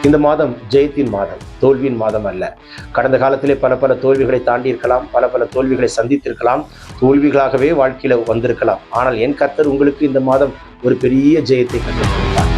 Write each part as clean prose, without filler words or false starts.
இந்த மாதம் ஜெயத்தின் மாதம், தோல்வியின் மாதம் அல்ல. கடந்த காலத்திலே பல தோல்விகளை தாண்டி இருக்கலாம், பல தோல்விகளை சந்தித்திருக்கலாம், தோல்விகளாகவே வாழ்க்கையில வந்திருக்கலாம். ஆனால் என் கர்த்தர் உங்களுக்கு இந்த மாதம் ஒரு பெரிய ஜெயத்தை கற்றுக் கொடுத்தார்.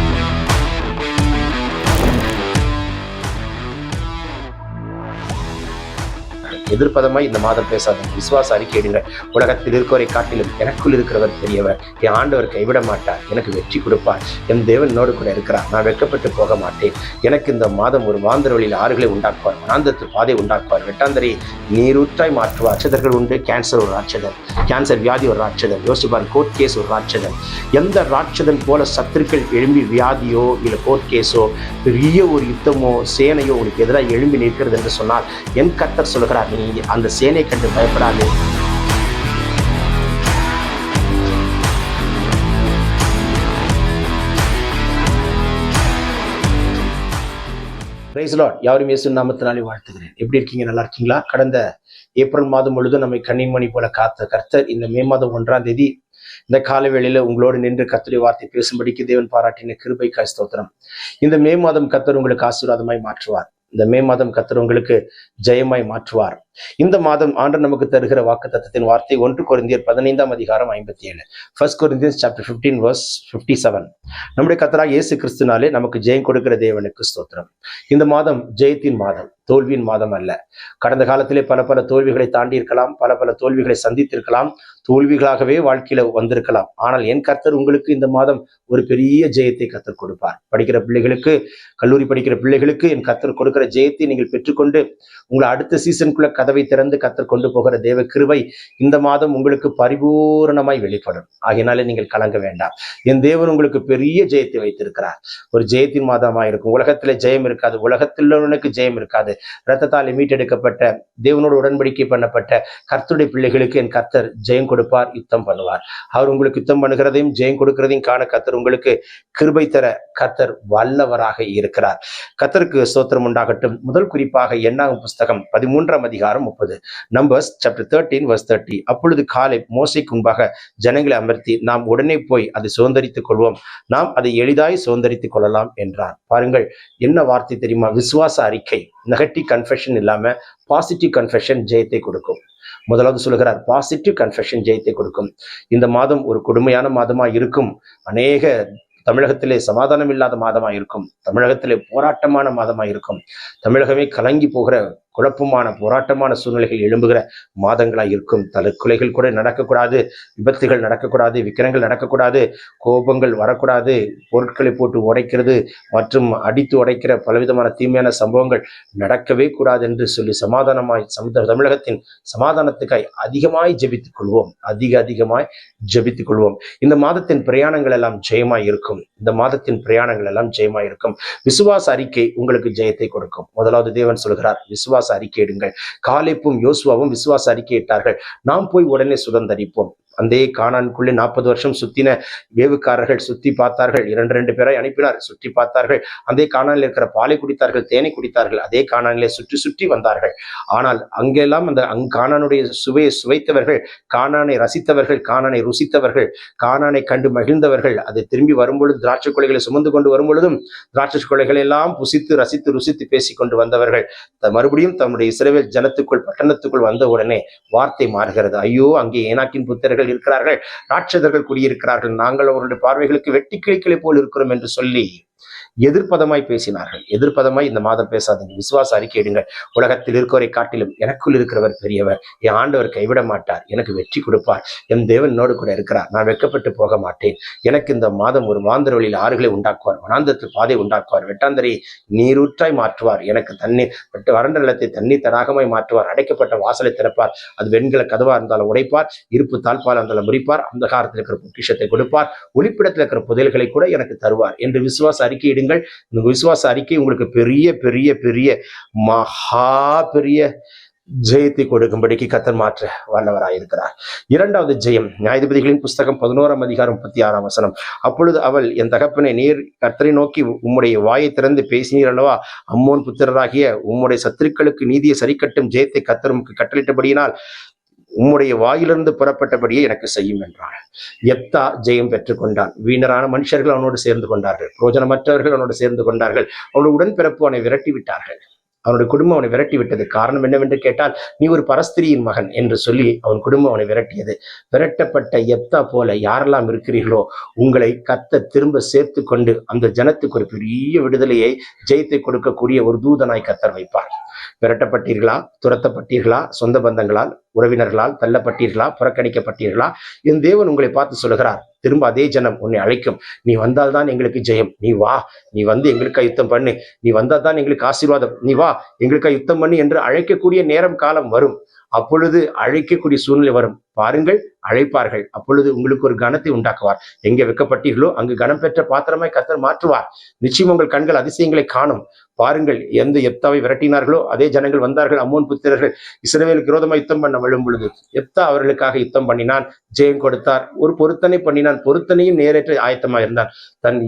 எதிர்ப்பதமாய் இந்த மாதம் பேசாதீங்க. விசுவாச அறிக்கையிடுங்க. உலகத்தில் இருக்கிறவரை காட்டிலும் எனக்குள் இருக்கிறவர் பெரியவர். என் ஆண்டவர் கைவிட மாட்டார், எனக்கு வெற்றி கொடுப்பார். என் தேவன் என்னோடு கூட இருக்கிறார், நான் வெட்கப்பட்டு போக மாட்டேன். எனக்கு இந்த மாதம் ஒரு மாந்திர வழியில் ஆறுகளை உண்டாக்குவார், வனாந்தரத்து பாதை உண்டாக்குவார், வெட்டாந்தரை நீரூற்றாய் மாற்றுவார். ராட்சதர்கள் உண்டு. கேன்சர் ஒரு ராட்சதன், கேன்சர் வியாதி ஒரு ராட்சதன். யோசிப்பார், கோர்ட் கேஸ் ஒரு ராட்சதன். எந்த ராட்சதன் போல சத்துருக்கள் எழும்பி வியாதியோ இல்லை கோர்ட் கேஸோ பெரிய ஒரு யுத்தமோ சேனையோ உங்களுக்கு எதிராக எழும்பி நிற்கிறது என்று சொன்னால் என் கர்த்தர் சொல்கிறார், நீ அந்த சேனை கண்டு பயப்படாது. Praise Lord. யாரும் இயேசு நாமத்தினாலே வாழ்த்துகிறேன். எப்படி இருக்கீங்க? நல்லா இருக்கீங்களா? கடந்த ஏப்ரல் மாதம் முழுதும் நம்மை கண்ணின்மணி போல காத்த கர்த்தர் இந்த மே மாதம் 1ஆம் தேதி இந்த கால வேளையில உங்களோடு நின்று கர்த்தருடைய வார்த்தை பேசும்படிக்கு தேவன் பாராட்டின கிருபைக்காய் ஸ்தோத்திரம். இந்த மே மாதம் கர்த்தர் உங்களுக்கு ஆசீர்வாதமாய் மாற்றுவார். இந்த மே மாதம் கர்த்தர் உங்களுக்கு ஜெயமாய் மாற்றுவார். இந்த மாதம் ஆண்டவர் நமக்கு தருகிற வாக்குத்தத்தத்தின் வார்த்தை 1 கொரிந்தியர் 15ஆம் அதிகாரம் 57. 1 Corinthians chapter 15 verse 57. நம்முடைய கர்த்தராகிய இயேசு கிறிஸ்துவினாலே நமக்கு ஜெயம் கொடுக்கிற தேவனுக்கு ஸ்தோத்திரம். இந்த மாதம் ஜெயத்தின் மாதம், தோல்வியின் மாதம் அல்ல. கடந்த காலத்திலே பல தோல்விகளை தாண்டி இருக்கலாம், பல தோல்விகளை சந்தித்திருக்கலாம், தோல்விகளாகவே வாழ்க்கையில வந்திருக்கலாம். ஆனால் என் கர்த்தர் உங்களுக்கு இந்த மாதம் ஒரு பெரிய ஜெயத்தை கர்த்தர் கொடுப்பார். படிக்கிற பிள்ளைகளுக்கு, கல்லூரி படிக்கிற பிள்ளைகளுக்கு என் கர்த்தர் கொடுக்கிற ஜெயத்தை நீங்கள் பெற்றுக்கொண்டு உங்களை அடுத்த சீசனுக்குள்ள கதவை திறந்து கர்த்தர் கொண்டு போகிற தேவ கிருபை இந்த மாதம் உங்களுக்கு பரிபூரணமாய் வெளிப்படும். ஆகையினாலே நீங்கள் கலங்க வேண்டாம். என் தேவன் உங்களுக்கு பெரிய ஜெயத்தை வைத்திருக்கிறார். ஒரு ஜெயத்தின் மாதமாக இருக்கும். உலகத்திலே ஜெயம் இருக்காது, உலகத்திலுள்ளவனுக்கு ஜெயம் இருக்காது. இரத்தத்தால் மீட்டெடுக்கப்பட்ட, தேவனோடு உடன்படிக்கை பண்ணப்பட்ட கர்த்தருடைய பிள்ளைகளுக்கு என் கர்த்தர் ஜெயம் கொடுப்பார், யுத்தம் பண்ணுவார். அவர் உங்களுக்கு யுத்தம் பண்ணுகிறதையும் ஜெயம் கொடுக்கிறதையும் காண கர்த்தர் உங்களுக்கு கிருபை தர கர்த்தர் வல்லவராக இருக்கிறார். கர்த்தருக்கு ஸ்தோத்திரம் உண்டாகட்டும். முதல் குறிப்பாக எண்ணாகும் புஸ்தகம் 13ஆம் அதிகாரம் 30. Numbers chapter 13 verse 30. அப்பொழுது காலேப் மோசேக்கு முன்பாக ஜனங்களை அமர்த்தி, நாம் உடனே போய் அதை சுதந்தரித்துக் கொள்வோம், நாம் அதை எளிதாய் சுதந்தரித்துக் கொள்ளலாம் என்றார். பாருங்கள், என்ன வார்த்தை தெரியுமா? விசுவாச அறிக்கை. நெகட்டிவ் கன்ஃபெஷன் இல்லாம பாசிட்டிவ் கன்ஃபெஷன் ஜெயத்தை கொடுக்கும். முதலாவது சொல்லுகிறார், பாசிட்டிவ் கன்ஃபெஷன் ஜெயத்தை கொடுக்கும். இந்த மாதம் ஒரு கொடுமையான மாதமா இருக்கும். அநேக தமிழகத்திலே சமாதானம் இல்லாத மாதமா இருக்கும். தமிழகத்திலே போராட்டமான மாதமா இருக்கும். தமிழகமே கலங்கி போகிற குழப்பமான போராட்டமான சூழ்நிலைகள் எழும்புகிற மாதங்களாய் இருக்கும். கொலைகள் கூட நடக்கக்கூடாது, விபத்துகள் நடக்கக்கூடாது, விக்கிரங்கள் நடக்கக்கூடாது, கோபங்கள் வரக்கூடாது, பொருட்களை போட்டு உடைக்கிறது மற்றும் அடித்து உடைக்கிற பலவிதமான தீமையான சம்பவங்கள் நடக்கவே கூடாது என்று சொல்லி தமிழகத்தின் சமாதானத்துக்காய் அதிகமாய் ஜெபித்துக் கொள்வோம். அதிகமாய் ஜெபித்துக் கொள்வோம். இந்த மாதத்தின் பிரயாணங்கள் எல்லாம் ஜெயமாய் இருக்கும். இந்த மாதத்தின் பிரயாணங்கள் எல்லாம் ஜெயமாய் இருக்கும். விசுவாச அறிக்கை உங்களுக்கு ஜெயத்தை கொடுக்கும். முதலாவது தேவன் சொல்கிறார், விசுவாச அறிக்கையிடுங்கள். காலேப்பும் யோசுவாவும் விசுவாச அறிக்கையிட்டார்கள். நாம் போய் உடனே சுதந்தரிப்போம். அந்த கானானுக்குள்ளே 40 வருஷம் சுத்தின வேவுக்காரர்கள் சுத்தி பார்த்தார்கள். 2 பேரை அனுப்பினார், சுற்றி பார்த்தார்கள். அதே கானானில் இருக்கிற பாலை குடித்தார்கள், தேனை குடித்தார்கள். அதே கானானிலே சுற்றி வந்தார்கள். ஆனால் அங்கெல்லாம் அந்த கானானுடைய சுவையை சுவைத்தவர்கள், கானானை ரசித்தவர்கள், கானானை ருசித்தவர்கள், கானானை கண்டு மகிழ்ந்தவர்கள், அதை திரும்பி வரும்பொழுது திராட்சை கொலைகளை சுமந்து கொண்டு வரும்பொழுதும் திராட்சை கொலைகளை எல்லாம் புசித்து ரசித்து ருசித்து பேசிக் கொண்டு வந்தவர்கள் மறுபடியும் தம்முடைய இஸ்ரவேல் ஜனத்துக்குள் பட்டணத்துக்குள் வந்த உடனே வார்த்தை மாறுகிறது. ஐயோ, அங்கே ஏனாக்கின் புத்திரர்கள் இருக்கிறார்கள், ராட்சதர்கள் குடியிருக்கிறார்கள், நாங்கள் அவருடைய பார்வைகளுக்கு வெட்டி கிளிகளை போல் இருக்கிறோம் என்று சொல்லி எதிர்ப்பதமாய் பேசினார்கள். எதிர்ப்பதமாய் இந்த மாதம் பேசாதீங்க. விசுவாச அறிக்கையிடுங்கள். உலகத்தில் இருக்கிறவரை காட்டிலும் எனக்குள் இருக்கிறவர் பெரியவர். என் ஆண்டவர் கைவிட மாட்டார், எனக்கு வெற்றி கொடுப்பார். என் தேவன் என்னோடு கூட இருக்கிறார், நான் வெட்கப்பட்டு போக மாட்டேன். எனக்கு இந்த மாதம் ஒரு மாந்திர வழியில் ஆறுகளை உண்டாக்குவார், வனாந்தரத்து பாதை உண்டாக்குவார், வெட்டாந்தரை நீரூற்றாய் மாற்றுவார். எனக்கு தண்ணீர் வறண்ட நிலத்தை தண்ணீர் தடாகமாய் மாற்றுவார். அடைக்கப்பட்ட வாசலை திறப்பார். அது வெண்கல கதவா இருந்தாலும் உடைப்பார், இருப்பு தாழ்பால் இருந்தாலும் முறிப்பார். அந்த காலத்தில் இருக்கிற பொக்கிஷத்தை கொடுப்பார், ஒளிப்பிடத்தில் இருக்கிற புதையல்களை கூட எனக்கு தருவார் என்று விசுவாச அறிக்கையிடுங்கள். இந்த விசுவாச அறிக்கை உங்களுக்கு பெரிய பெரிய பெரிய மகா பெரிய ஜெயத்தை கொடுக்கும்படிக்கு கர்த்தர் மாற்ற வல்லவராயிருக்கிறார். 2வது ஜெயம், நியாயாதிபதிகளின் புஸ்தகம் 11ஆம் அதிகாரம் 36ஆம் வசனம். அப்பொழுது அவள், என் தகப்பனை, நீர் கர்த்தரை நோக்கி உம்முடைய வாயை திறந்து பேசினீர் அல்லவா? அம்மோன் புத்திரராகிய உம்முடைய சத்துருக்களுக்கு நீதியை சரிக்கட்டும் ஜெயத்தை கர்த்தர் உமக்கு கட்டளிட்டபடியினால் உம்முடைய வாயிலிருந்து புறப்பட்டபடியே எனக்கு செய்யும் என்றான். யெப்தா ஜெயம் பெற்றுக்கொண்டான். வீணரான மனுஷர்கள் அவனோடு சேர்ந்து கொண்டார்கள், பிரோஜனமற்றவர்கள் அவனோடு சேர்ந்து கொண்டார்கள். அவனுடைய உடன்பிறப்பு அவனை விரட்டி விட்டார்கள், அவனுடைய குடும்பம் அவனை விரட்டி விட்டது. காரணம் என்னவென்று கேட்டால், நீ ஒரு பரஸ்திரியின் மகன் என்று சொல்லி அவன் குடும்பம் அவனை விரட்டியது. விரட்டப்பட்ட யெப்தா போல யாரெல்லாம் இருக்கிறீர்களோ உங்களை கர்த்தர் திரும்ப சேர்த்து கொண்டு அந்த ஜனத்துக்கு ஒரு பெரிய விடுதலையை, ஜெயத்தை கொடுக்கக்கூடிய ஒரு தூதனாய் கர்த்தர் வைப்பார். விரட்டப்பட்டீர்களா, துரத்தப்பட்டீர்களா, சொந்த பந்தங்களால், உறவினர்களால் தள்ளப்பட்டீர்களா, புறக்கணிக்கப்பட்டீர்களா, என் தேவன் உங்களை பார்த்து சொல்கிறார், திரும்ப அதே ஜனம் உன்னை அழைக்கும். நீ வந்தால்தான் எங்களுக்கு ஜெயம், நீ வா, நீ வந்து எங்களுக்காக யுத்தம் பண்ணு, நீ வந்தால்தான் எங்களுக்கு ஆசீர்வாதம், நீ வா எங்களுக்காக யுத்தம் பண்ணு என்று அழைக்கக்கூடிய நேரம் காலம் வரும். அப்பொழுது அழைக்கக்கூடிய சூழ்நிலை வரும். பாருங்கள், அழைப்பார்கள். அப்பொழுது உங்களுக்கு ஒரு கனத்தை உண்டாக்குவார். எங்கே வெக்கப்பட்டீர்களோ அங்கு கனம் பெற்ற பாத்திரமாய் கர்த்தர் மாற்றுவார். நிச்சயம் உங்கள் கண்கள் அதிசயங்களை காணும். பாருங்கள், எந்த யெப்தாவை விரட்டினார்களோ அதே ஜனங்கள் வந்தார்கள். அம்மோன் புத்திரர்கள் இஸ்ரவேலுக்கு விரோதமாக யுத்தம் பண்ண விழும் பொழுது யெப்தா அவர்களுக்காக யுத்தம் பண்ணினான், ஜெயம் கொடுத்தார். ஒரு பொருத்தனை பண்ணினான், பொருத்தனையும் நேரேற்ற ஆயத்தமாக இருந்தான்.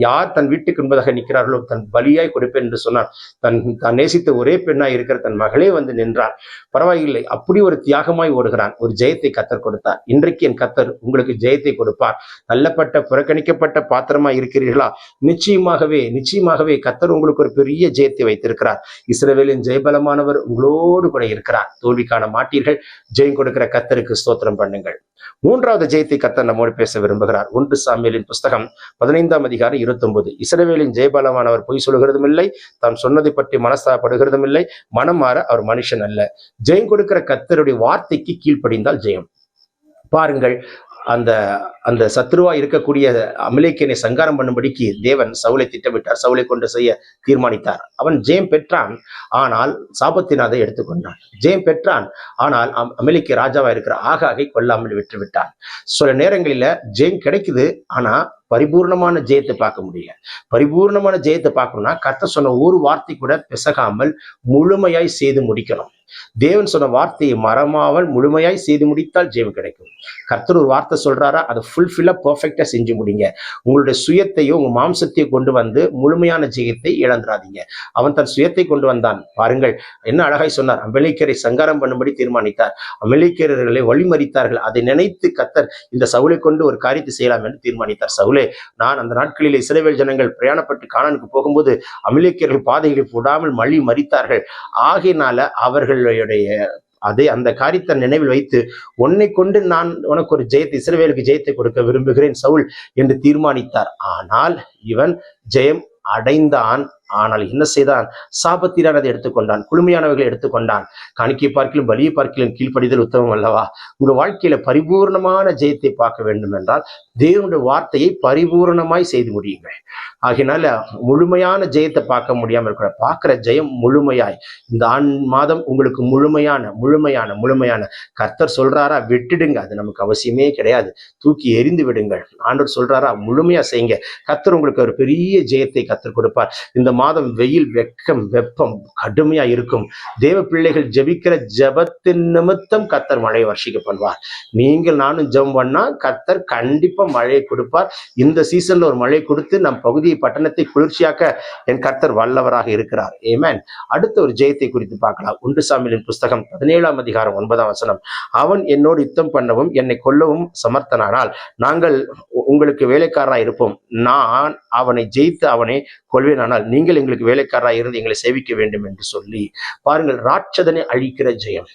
யார் தன் வீட்டுக்கு என்பதாக நிற்கிறார்களோ தன் பலியாய் கொடுப்பேன் என்று சொன்னான். தான் நேசித்த ஒரே பெண்ணாய் இருக்கிற தன் மகளே வந்து நின்றார். பரவாயில்லை, அப்படி ஒரு தியாகமாய் ஓடுகிறான். ஒரு ஜெயத்தை கர்த்தர் கொடுத்தார். இன்றைக்கு என் கர்த்தர் உங்களுக்கு ஜெயத்தை கொடுப்பார். தள்ளப்பட்ட புறக்கணிக்கப்பட்ட பாத்திரமாய் இருக்கிறீர்களா? நிச்சயமாகவே கர்த்தர் உங்களுக்கு ஒரு பெரிய ஜெயத்தை வைத்திருக்கிறார். இஸ்ரவேலின் ஜெயபலமானவர் உங்களோடு கூட இருக்கிறார். தோல்வி காண மாட்டீர்கள். ஜெயம் கொடுக்கிற கர்த்தருக்கு ஸ்தோத்திரம் பண்ணுங்கள். மூன்றாவது ஜெயத்தை கர்த்தர் நம்மோடு பேச விரும்புகிறார். 1 சாமுவேலின் புஸ்தகம் 15ஆம் அதிகாரம் 29. இஸ்ரவேலின் ஜெயபலமானவர் பொய் சொல்லுகிறதும் இல்லை, தான் சொன்னதை பற்றி மனஸ்தாபப்படுகிறதும் இல்லை, மனம் மாற அவர் மனுஷன் அல்ல. ஜெயம் கொடுக்கிற கர்த்தருடைய வார்த்தைக்கு கீழ்ப்படிந்தால் ஜெயம். பாருங்கள், அந்த அந்த சத்ருவா இருக்கக்கூடிய அமலேக்கியனை சங்காரம் பண்ணும்படிக்கு தேவன் சவுலை திட்டமிட்டார். சவுலை கொண்டு செய்ய தீர்மானித்தார். அவன் ஜெயம் பெற்றான், ஆனால் சாபத்தினாதை எடுத்துக்கொண்டான். ஜெயம் பெற்றான், ஆனால் அமலேக்கிய ராஜாவா இருக்கிற ஆகாகை கொல்லாமல் விட்டு விட்டான். சில நேரங்களில ஜெயம் கிடைக்குது, ஆனா பரிபூர்ணமான ஜெயத்தை பார்க்க முடியல. பரிபூர்ணமான ஜெயத்தை பார்க்கணும்னா கர்த்தர் சொன்ன ஒரு வார்த்தை கூட பிசகாமல் முழுமையாய் செய்து முடிக்கணும். தேவன் சொன்ன வார்த்தையை மறமாமல் முழுமையாய் செய்து முடித்தால் ஜெயம் கிடைக்கும். கர்த்தர் ஒரு வார்த்தை சொல்றாரா, அதை ஃபுல்ஃபில்லா பெர்ஃபெக்டா செஞ்சு முடிங்க. உங்களுடைய சுயத்தையோ உங்க மாம்சத்தையோ கொண்டு வந்து முழுமையான ஜெயத்தை இழந்துடாதீங்க. அவன் தன் சுயத்தை கொண்டு வந்தான். பாருங்கள், என்ன அழகாய் சொன்னார். அமலேக்கியரை சங்காரம் பண்ணும்படி தீர்மானித்தார். அமலேக்கியர்களை வழிமறித்தார்கள். அதை நினைத்து கர்த்தர் இந்த சவுலை கொண்டு ஒரு காரியத்தை செய்யலாம் என்று தீர்மானித்தார். சவுலே, நான் அந்த நாட்களில் இஸ்ரவேல் ஜனங்கள் பிரயாணப்பட்டு கானானுக்கு போகும்போது அமலேக்கியர்கள் பாதைகளை போடாமல் மழி மறித்தார்கள். ஆகையினால அவர்களுடைய அந்த காரியத்தை நினைவில் வைத்து உன்னை கொண்டு நான் உனக்கு ஒரு ஜெயத்தை, இஸ்ரவேலுக்கு ஜெயத்தை கொடுக்க விரும்புகிறேன் சவுல் என்று தீர்மானித்தார். ஆனால் இவன் ஜெயம் அடைந்தான். ஆனால் என்ன செய்தான்? சாபத்தினால் அதை எடுத்துக்கொண்டான், குளுமையானவர்களை எடுத்துக்கொண்டான். காணிக்கை பார்க்கிலும் பலியை பார்க்கிலும் கீழ்ப்படிதல் உத்தமம் அல்லவா? உங்க வாழ்க்கையில பரிபூர்ணமான ஜெயத்தை பார்க்க வேண்டும் என்றால் தேவனுடைய வார்த்தையை பரிபூர்ணமாய் செய்து முடியுங்கள். ஆகினால முழுமையான ஜெயத்தை பார்க்க முடியாம இருக்கிற, பார்க்கிற ஜெயம் முழுமையாய் இந்த மாதம் உங்களுக்கு முழுமையான கர்த்தர் சொல்றாரா, விட்டுடுங்க. அது நமக்கு அவசியமே கிடையாது, தூக்கி எறிந்து விடுங்கள். ஆண்டவர் சொல்றாரா, முழுமையா செய்யுங்க. கர்த்தர் உங்களுக்கு ஒரு பெரிய ஜெயத்தை கர்த்தர் கொடுப்பார். இந்த மாதம் வெயில், வெப்பம் கடுமையா இருக்கும். தேவ பிள்ளைகள் ஜெபிக்கிற ஜெபத்தின் நிமித்தம் கர்த்தர் மழையை வர்ஷிக்க பண்ணுவார். நீங்கள் நானும் ஜெபம் பண்ணா கர்த்தர் கண்டிப்பா மழையை கொடுப்பார். இந்த சீசன்ல ஒரு மழை கொடுத்து நம் பகுதியை, பட்டணத்தை குளிர்ச்சியாக்க என் கர்த்தர் வல்லவராக இருக்கிறார். ஆமென். அடுத்த ஒரு ஜெயத்தை குறித்து பார்க்கலாம். 1 சாமுவேலின் புஸ்தகம் 17ஆம் அதிகாரம் 9ஆம் வசனம். அவன் என்னோடு யுத்தம் பண்ணவும் என்னை கொல்லவும் சமர்த்தனானால் நாங்கள் உங்களுக்கு வேலைக்காரராய் இருப்போம். நான் அவனை ஜெயித்து அவனை கொள்வேனானால் நீங்கள் எங்களுக்கு வேலைக்காரராக இருந்து எங்களை சேவிக்க வேண்டும் என்று சொல்லி. பாருங்கள், ராட்சதனை அழிக்கிற ஜெயம்.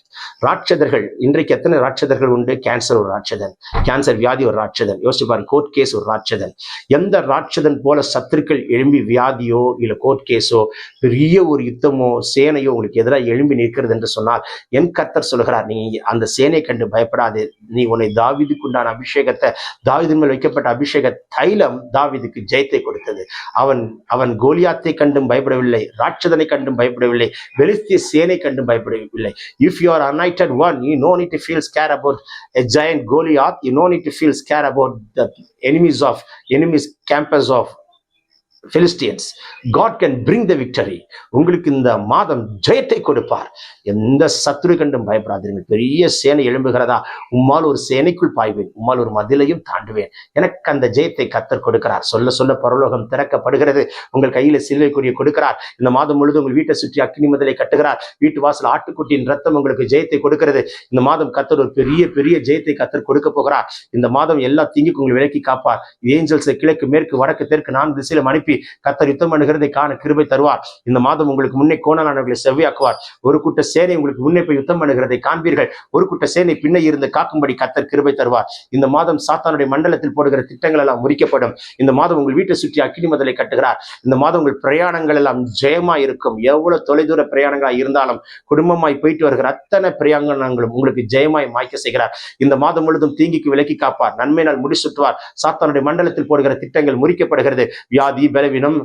ராட்சதர்கள் இன்றைக்கு எத்தனை ராட்சதர்கள் உண்டு? கேன்சர் ஒரு ராட்சதன், கேன்சர் வியாதி ஒரு ராட்சதன். யோசிச்சு பாருங்க, கோர்ட் கேஸ் ஒரு ராட்சதன். எந்த ராட்சதன் போல சத்துருக்கள் எழும்பி வியாதியோ இல்ல கோர்ட் கேஸோ பெரிய ஒரு யுத்தமோ சேனையோ உங்களுக்கு எதிராக எழும்பி நிற்கிறது என்று சொன்னால் என் கர்த்தர் சொல்கிறார், நீ அந்த சேனை கண்டு பயப்படாது. நீ உன்னை தாவீதுக்கு உண்டான அபிஷேகத்தை, தாவீதின் மேல் வைக்கப்பட்ட அபிஷேக தைலம் தாவீதுக்கு ஜெயத்தை கொடுத்தது. அவன் கோலியாத்தை கண்டும் பயப்படவில்லை, ராட்சதனை கண்டும் பயப்படவில்லை, பெலிஸ்திய சேனை கண்டும் பயப்படவில்லை. If you are anointed one, you no need to feel scared about a giant Goliath. You no need to feel scared about the enemies campus of Philistines. God can bring the victory. உங்களுக்கு இந்த மாதம் ஜெயத்தை கொடுப்பார். எந்த சத்துரு கண்டும் பயப்படாதீர்கள். பெரிய சேனை எழும்புகிறதா, உம்மால் ஒரு சேனைக்குள் பாய்வேன், உம்மால் ஒரு மதிலையும் தாண்டுவேன். எனக்கு அந்த ஜெயத்தை கர்த்தர் கொடுக்கிறார். சொல்ல சொல்ல பரலோகம் திறக்கப்படுகிறது. உங்கள் கையில சிலுவை கொடியை கொடுக்கிறார். இந்த மாதம் முழுவதும் உங்கள் வீட்டை சுற்றி அக்கினி மதிலை கட்டுகிறார். வீட்டு வாசல் ஆட்டுக்குட்டியின் ரத்தம் உங்களுக்கு ஜெயத்தை கொடுக்கிறது. இந்த மாதம் கர்த்தர் ஒரு பெரிய பெரிய ஜெயத்தை கர்த்தர் கொடுக்க போகிறார். இந்த மாதம் எல்லா தீங்குக்கும் உங்களை விலக்கி காப்பார். ஏஞ்சல்ஸை கிழக்கு மேற்கு வடக்கு தெற்கு 4 திசையிலும் அனுப்பி கர்த்தர் யுத்தம் பண்ணுகிறதை காண கிருபை தருவார். இந்த மாதம் உங்களுக்கு முன்னே கோணலானவர்களை செவ்வியாக்குவார். ஒரு கூட்ட சேனை உங்களுக்கு முன்னே போய் யுத்தம் பண்ணுகிறதை காண்பீர்கள். ஒரு கூட்ட சேனை பின்னே இருந்து காக்கும்படி கர்த்தர் கிருபை தருவார். இந்த மாதம் சாத்தானுடைய மண்டலத்தில் போடுகிற திட்டங்கள் எல்லாம் முறிக்கப்படும். இந்த மாதம் உங்கள் வீட்டை சுற்றி அக்கினி மதிலை கட்டுகிறார். இந்த மாதம் உங்கள் பிரயாணங்கள் எல்லாம் ஜெயமா இருக்கும். எவ்வளவு தொலைதூர பிரயாணங்களா இருந்தாலும் குடும்பமாய் போயிட்டு வருகிற அத்தனை பிரயாணங்களும் உங்களுக்கு ஜெயமாய் மாய்க்க செய்கிறார். இந்த மாதம் முழுவதும் தீங்கிக்கு விலக்கி காப்பார். நன்மையினால் முடிசுற்றுவார். சாத்தானுடைய மண்டலத்தில் போடுகிற திட்டங்கள் முறிக்கப்படுகிறது. வியாதி பலவீனம்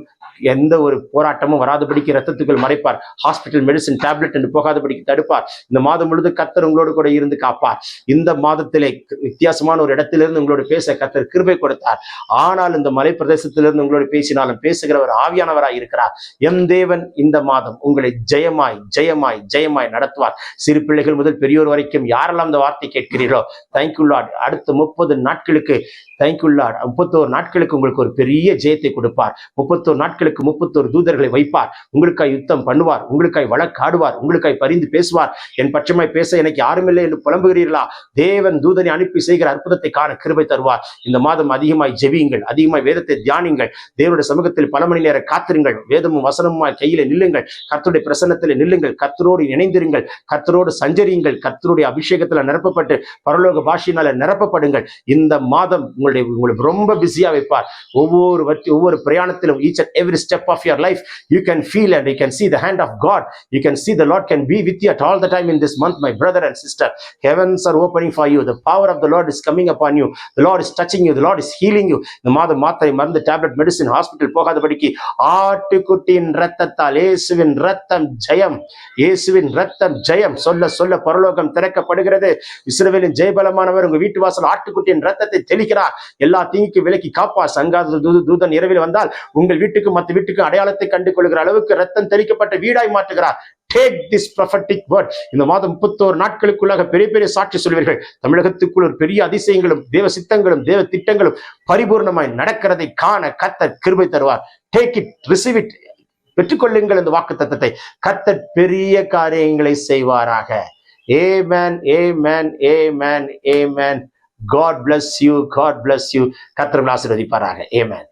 எந்த ஒரு போராட்டமும் வராதபடிக்கு ரத்தத்துக்குள் மறைப்பார். ஹாஸ்பிட்டல் மெடிசின் டேப்லெட் என்று போகாதபடிக்கு தடுப்பார். இந்த மாதம் முழுவதும் கர்த்தர் உங்களோடு கூட இருந்து காப்பார். இந்த மாதத்திலே வித்தியாசமான ஒரு இடத்திலிருந்து உங்களோடு பேச கர்த்தர் கிருபை கொடுத்தார். ஆனால் இந்த மலை பிரதேசத்திலிருந்து உங்களோடு பேசினாலும் பேசுகிறவர் ஆவியானவராய் இருக்கிறார். எம் தேவன் இந்த மாதம் உங்களை ஜெயமாய் ஜெயமாய் ஜெயமாய் நடத்துவார். சிறு பிள்ளைகள் முதல் பெரியோர் வரைக்கும் யாரெல்லாம் இந்த வார்த்தை கேட்கிறீர்களோ, தேங்க்யூ லார்ட். அடுத்த 30 நாட்களுக்கு தேங்க்யூ லார்ட். 31 நாட்களுக்கு உங்களுக்கு ஒரு பெரிய ஜெயத்தை கொடுப்பார். 31 நாட்களுக்கு 31 தூதர்களை வைப்பார். உங்களுக்காய் யுத்தம் பண்ணுவார். உங்களுக்காய் வழக்காடுவார். உங்களுக்காய் பரிந்து பேசுவார். என் பட்சமாய் பேச எனக்கு யாரும் இல்லை என்று புலம்புகிறீர்களா? தேவன் தூதனை அனுப்பி செய்கிற அற்புதத்தை காண கிருபை தருவார். இந்த மாதம் அதிகமாய் ஜெபியுங்கள். அதிகமாய் வேதத்தை தியானிங்கள். தேவனுடைய சமூகத்தில் பல மணி நேரம் காத்திருங்கள். வேதமும் வசனமுமாய் கையில நில்லுங்கள். கர்த்தருடைய பிரசன்னத்தில் நில்லுங்கள். கர்த்தரோடு இணைந்திருங்கள். கர்த்தரோடு சஞ்சரியுங்கள். கர்த்தருடைய அபிஷேகத்துல நிரப்பப்பட்டு பரலோக பாஷையினால நிரப்பப்படுங்கள். இந்த மாதம் உங்களுக்கு ரொம்ப பிஸியா வைப்பார். ஒவ்வொரு பிரயாணத்திலும் each and every step of your life you can feel and you can see the hand of God. You can see the Lord can be with you at all the time in this month, my brother and sister. Heavens are opening for you. The power of the Lord is coming upon you. The Lord is touching you. The Lord is healing you. இந்த மாதம் மாத்திரை மருந்து tablet medicine hospital போகாதபடிக்கு ஆட்டுக்குட்டியின் ரத்தத்தால் இயேசுவின் ரத்தம் ஜெயம். இயேசுவின் ரத்தம் ஜெயம். சொல்ல சொல்ல பரலோகம் திறக்கப்படுகிறது. இஸ்ரவேலின் ஜெயபலமானவர் உங்க வீட்டு வாசல் ஆட்டுக்குட்டியின் ரத்தத்தை தெளிக்கிறார். எல்லா தீங்குக்கு விலக்கி காப்பார். சங்காத தூதன் இரவில் வந்தால் உங்கள் வீட்டுக்கு மற்ற வீட்டுக்கு அடையாளத்தை கண்டு கொள்கிற அளவுக்கு ரத்தம் தெளிக்கப்பட்ட வீடாய் மாற்றுகிறார். Take this prophetic word. இந்த மாதம் 31 நாட்களுக்குள்ளாக பெரிய பெரிய சாட்சி சொல்வீர்கள். தமிழகத்துக்குள் ஒரு பெரிய அதிசயங்களும் தேவ சித்தங்களும் தேவ திட்டங்களும் பரிபூர்ணமாய் நடக்கிறதை காண கர்த்தர் கிருபை தருவார். Take it, receive it. பெற்றுக்கொள்ளுங்கள் இந்த வாக்குத்தத்தத்தை. கர்த்தர் பெரிய காரியங்களை செய்வாராக. Amen, amen, amen, amen. God bless you. God bless you. கர்த்தர் ஆசீர்வதிப்பாராக. Amen.